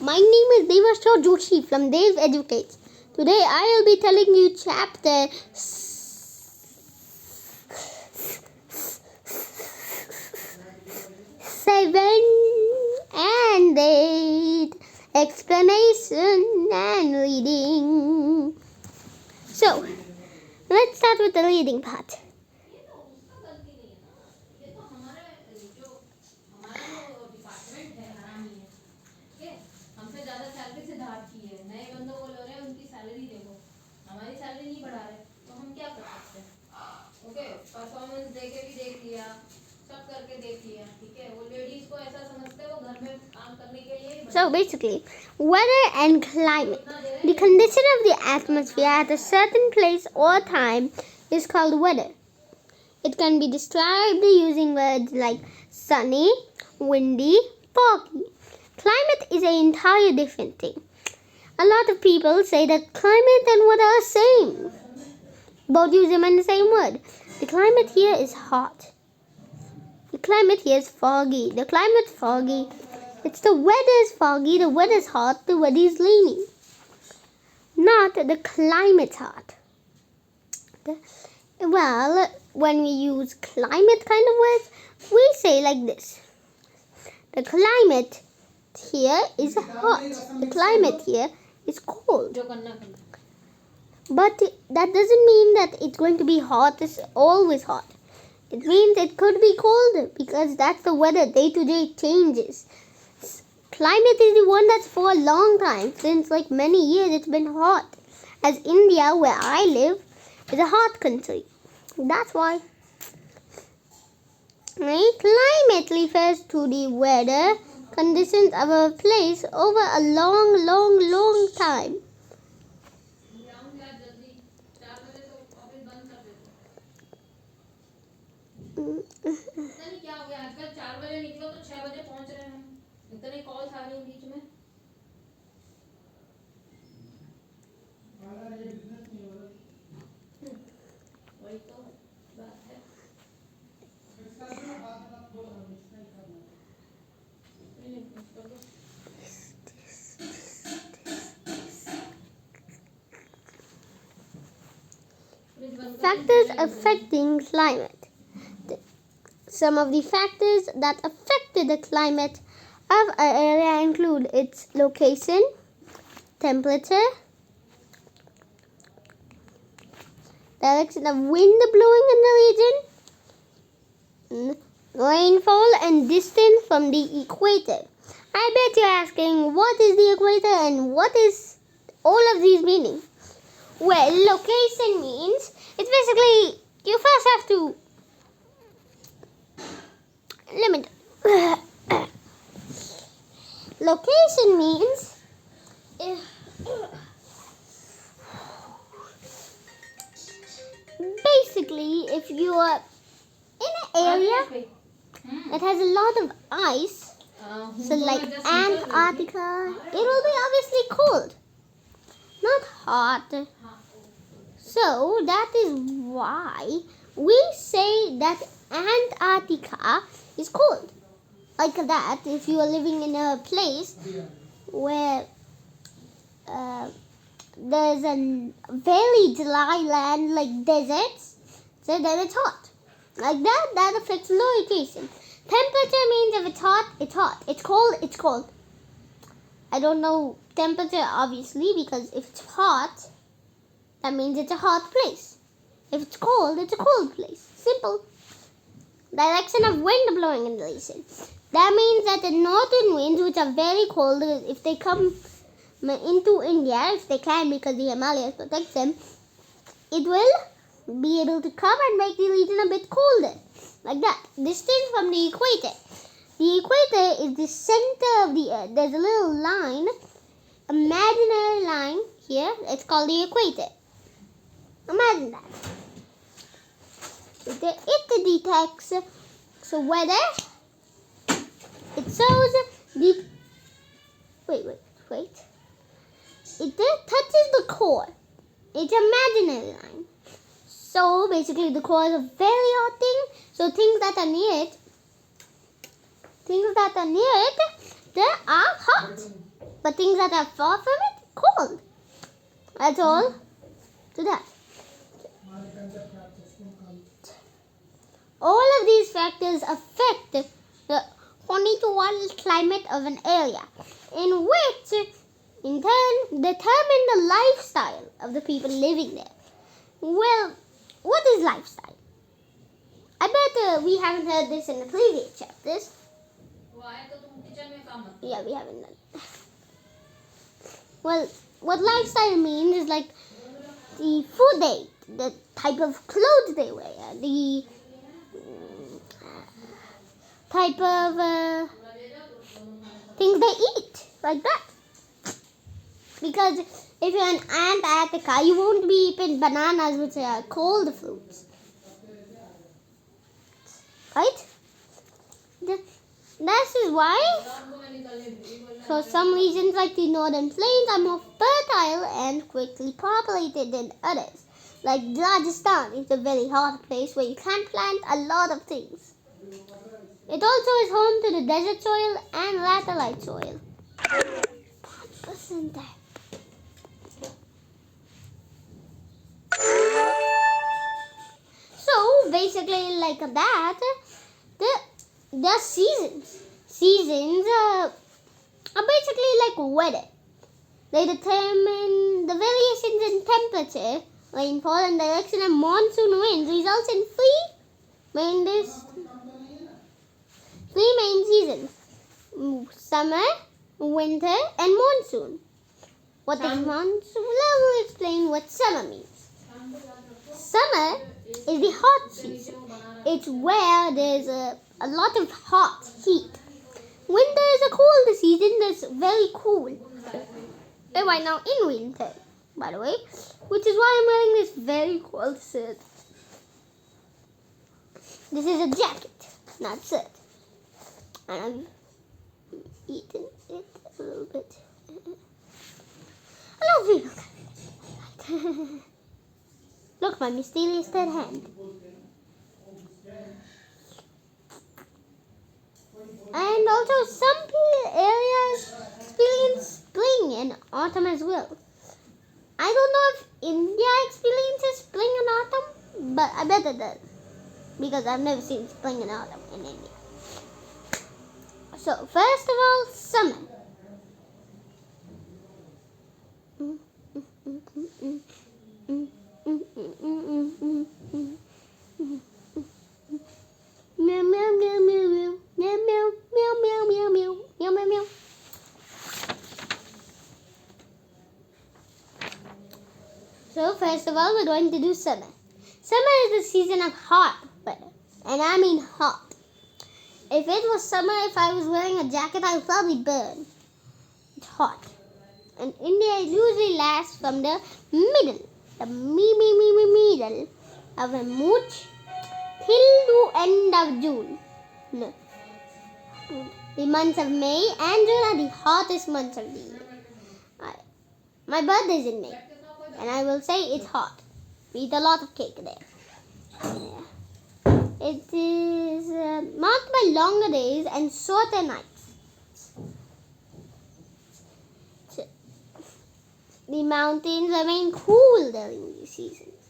my name is Devasho Joshi from Dev Educates. Today I will be telling you chapter 7 and 8, explanation and reading. So, let's start with the reading part. Performance देके भी देख लिया, सब करके देख लिया, ठीक है। वो लेडीज को ऐसा समझते हैं वो घर में काम करने के लिए। So basically, weather and climate. The condition of the atmosphere at a certain place or time is called weather. It can be described using words like sunny, windy, foggy. Climate is an entirely different thing. A lot of people say that climate and weather are the same. Both use them in the same word. The climate here is hot. The climate here is foggy. The climate's foggy. It's the weather's foggy, the weather's hot, the weather's rainy. Not the climate's hot. Well, when we use climate kind of words, we say like this. The climate here is hot. The climate here is cold. But that doesn't mean that it's going to be hot, it's always hot. It means it could be cold because that's the weather, day to day changes. Climate is the one that's for a long time, since like many years it's been hot. As India, where I live, is a hot country. That's why. Climate refers to the weather conditions of a place over a long time. क्या हो गया आजकल 4 बजे निकलो तो 6 बजे पहुंच रहे हैं। इतने कॉल्स आ रही हैं बीच में। वही तो बात है। Factors affecting climate. Some of the factors that affected the climate of an area include its location, temperature, direction of wind blowing in the region, rainfall, and distance from the equator. I bet you're asking, what is the equator and what is all of these meaning? Well, location means, it's basically, you first have to location means basically if you are in an area that has a lot of ice, so like Antarctica, it will be obviously cold, not hot. So that is why we say that Antarctica is cold. Like that, if you are living in a place where there's a very dry land like deserts, so then it's hot. Like that affects location. Temperature means if it's hot, it's hot. It's cold, it's cold. I don't know temperature obviously, because if it's hot, that means it's a hot place. If it's cold, it's a cold place. Simple. Direction of wind blowing in the region. That means that the northern winds, which are very cold, if they come into India, if they can because the Himalayas protect them, it will be able to come and make the region a bit colder. Like that. Distance from the equator. The equator is the center of the earth. There's a little line, imaginary line here. It's called the equator. Imagine that. It detects so weather. It shows the wait. It touches the core. It's imaginary line. So basically the core is a very hot thing. So things that are near it, they are hot. but things that are far from it, cold. That's all to that. All of these factors affect the contour climate of an area, in which, in turn, determine the lifestyle of the people living there. Well, what is lifestyle? I bet we haven't heard this in the previous chapters. Yeah, we haven't done. Well, what lifestyle means is like the food they eat, the type of clothes they wear, the type of things they eat, like that. Because if you're in Antarctica, you won't be eating bananas, which are cold fruits. Right? This is why, for some regions like the northern plains are more fertile and quickly populated than others. Like Rajasthan is a very hot place where you can plant a lot of things. It also is home to the desert soil and laterite soil. 1% there. So basically, like that, there are seasons. Seasons are basically like weather. They determine the variations in temperature, rainfall, and direction of monsoon winds results in three main seasons: summer, winter, and monsoon. What is monsoon? Let me explain what summer means. Summer is the hot season. It's where there's a lot of hot heat. Winter is a cold season that's very cool. We're right now in winter, by the way, which is why I'm wearing this very cold shirt. This is a jacket, not shirt. And I've eaten it a little bit. I love you. Look, my mysterious dead hand. And also, some areas experience spring and autumn as well. I don't know if India experiences spring and autumn, but I bet it does, because I've never seen spring and autumn in India. So, first of all, summer. Meow, meow, meow, meow, meow, meow, meow, meow, meow, meow, meow, meow, meow. So first of all, we're going to do summer. Summer is the season of hot weather, and I mean hot. If it was summer, if I was wearing a jacket, I would probably burn. It's hot. And India usually lasts from the middle of March till the end of June. No. The months of May and June are the hottest months of the year. My birthday is in May, and I will say it's hot. We eat a lot of cake there. Yeah. It is marked by longer days and shorter nights. The mountains remain cool during these seasons.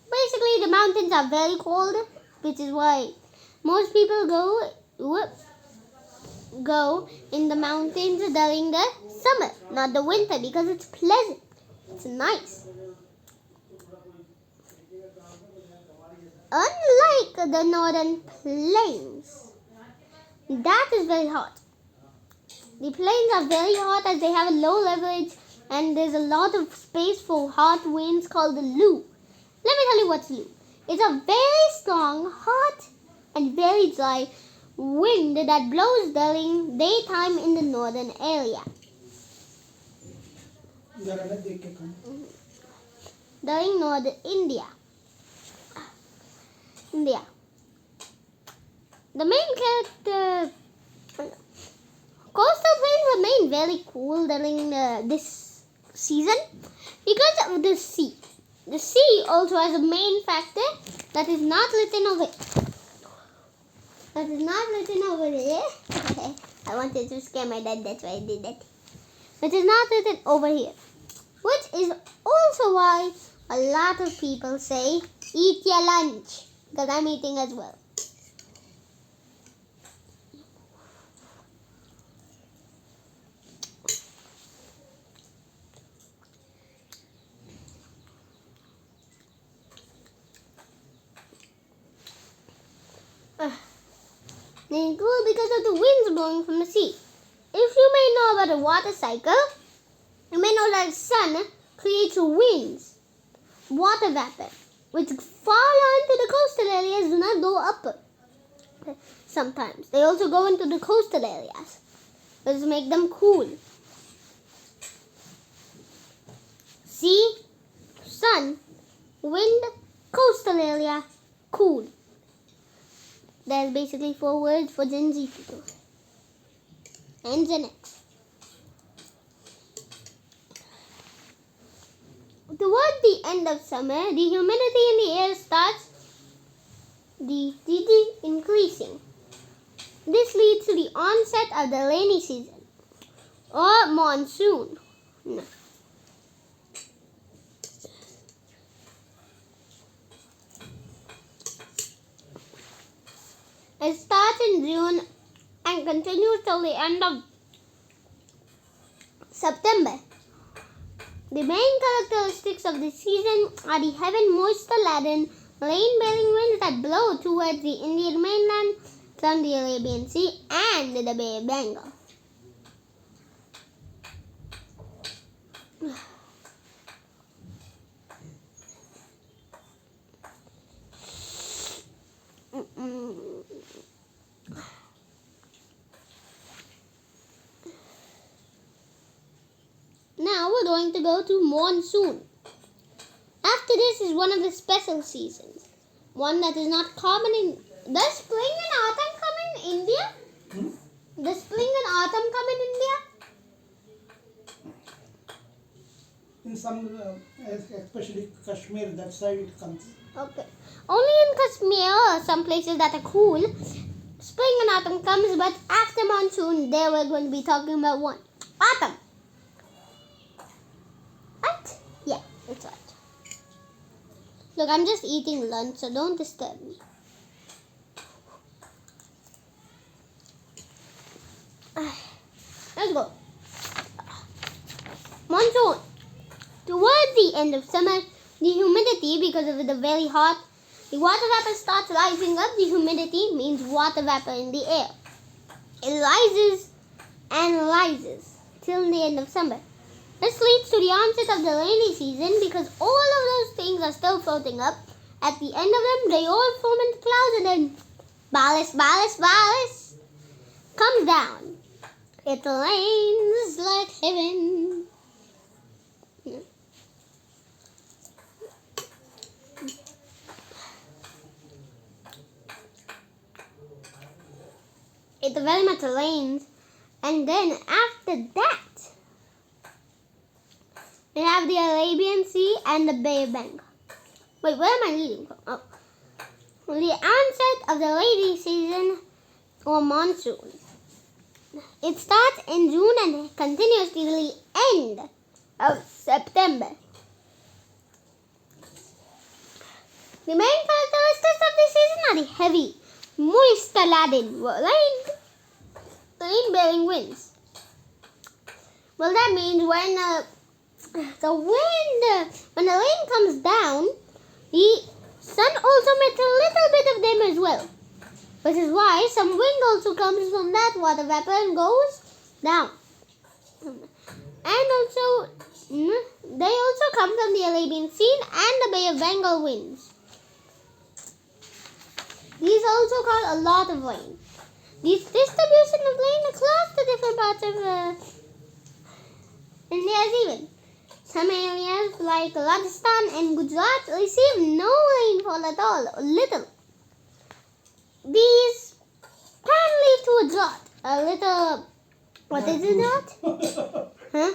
Basically, the mountains are very cold, which is why most people go in the mountains during the summer, not the winter, because it's pleasant. It's nice. Unlike the northern plains, that is very hot. The plains are very hot as they have a low leverage and there's a lot of space for hot winds called the loo. Let me tell you what's loo. It's a very strong, hot, and very dry wind that blows during daytime in the northern area. During northern India. The main character, coastal plains remain very cool during this season because of the sea. The sea also has a main factor that is not written over here. I wanted to scare my dad, that's why I did that. which is not written over here. Which is also why a lot of people say, eat your lunch, because I'm eating as well. They cool because of the winds blowing from the sea. If you may know about a water cycle, you may know that the sun creates winds, water vapor, which fall onto the coastal areas, do not go up. Sometimes they also go into the coastal areas, which make them cool. Sea, sun, wind, coastal area, cool. There's basically 4 words for Gen Z people and Gen X. Toward the end of summer, the humidity in the air starts increasing. This leads to the onset of the rainy season or monsoon. No. It starts in June and continues till the end of September. The main characteristics of the season are the heavy moisture-laden, rain-bearing winds that blow towards the Indian mainland from the Arabian Sea and the Bay of Bengal. Now we're going to go to monsoon. After this is one of the special seasons, one that is not common in... Does spring and autumn come in India? Does spring and autumn come in India? In some, especially Kashmir, that side it comes. Okay. Only in Kashmir, some places that are cool, spring and autumn comes, but after monsoon, there we're going to be talking about one. Autumn. What? Yeah, that's right. Look, I'm just eating lunch, so don't disturb me. Let's go. Monsoon. Towards the end of summer, the humidity, because of the very hot, the water vapor starts rising up. The humidity means water vapor in the air. It rises and rises till the end of summer. This leads to the onset of the rainy season because all of those things are still floating up. At the end of them, they all form into clouds and then ballast comes down. It rains like heaven. It very much rains, and then after that, we have the Arabian Sea and the Bay of Bengal. Wait, where am I reading from? Oh. The onset of the rainy season or monsoon. It starts in June and continues till the end of September. The main characteristics of this season are the heavy, moisture-laden rain-bearing winds. Well, that means when the rain comes down, the sun also makes a little bit of them as well. Which is why some wind also comes from that water vapor and goes down. And also, they also come from the Arabian Sea and the Bay of Bengal winds. These also cause a lot of rain. This distribution of rain across the different parts of India is even. Some areas like Rajasthan and Gujarat receive no rainfall at all, or little. These can lead to a drought. A little... What is a drought? Huh?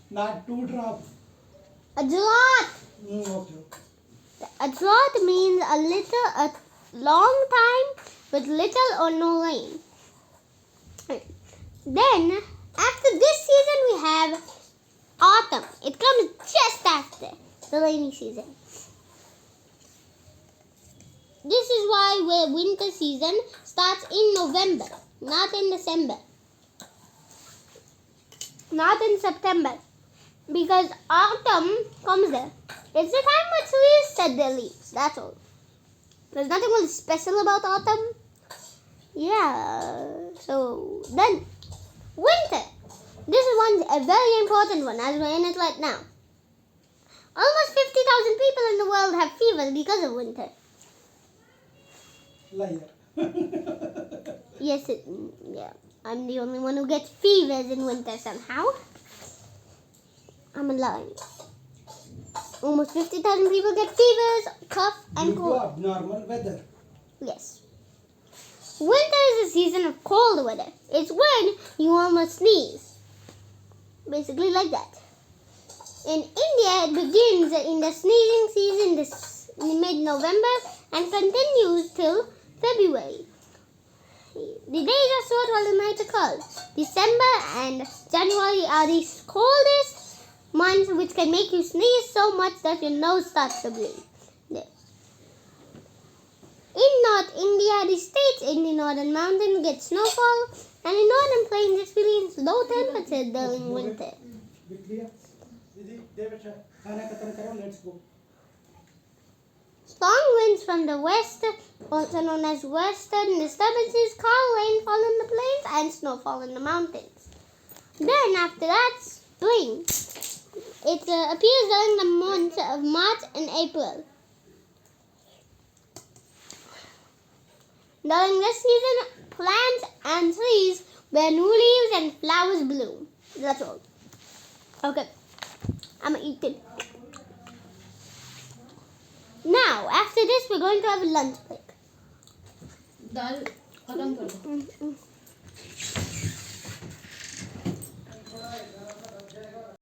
Not two drops. A drought. Okay. A drought means a long time with little or no rain. Then, after this season, we have autumn. It comes just after the rainy season. This is why winter season starts in November, not in December, not in September, because autumn comes there. It's the time when trees shed their leaves, that's all. There's nothing really special about autumn. Yeah, so then winter. This is a very important one as we're in it right now. Almost 50,000 people in the world have fever because of winter. Liar. Yes, yeah. I'm the only one who gets fevers in winter somehow. I'm lying. Almost 50,000 people get fevers, cough, and Due to cold. abnormal weather. Yes. Winter is a season of cold weather. It's when you almost sneeze. Basically like that. In India, it begins in the sneezing season in mid-November and continues till February. The days are short while the nights are cold. December and January are the coldest months, which can make you sneeze so much that your nose starts to bleed. There. In North India, the states in the northern mountains get snowfall, and in northern plains experience low temperatures during winter. Be clear? Didi, Devacha, खाना खत्म करो, let's go. Strong winds from the west, also known as western disturbances, cause rainfall in the plains and snowfall in the mountains. Then after that, spring. It appears during the months of March and April. During this season, plants and trees bear new leaves and flowers bloom. That's all. Okay, I'm gonna eat it. Now, after this, we're going to have a lunch break. दाल खत्म कर दो.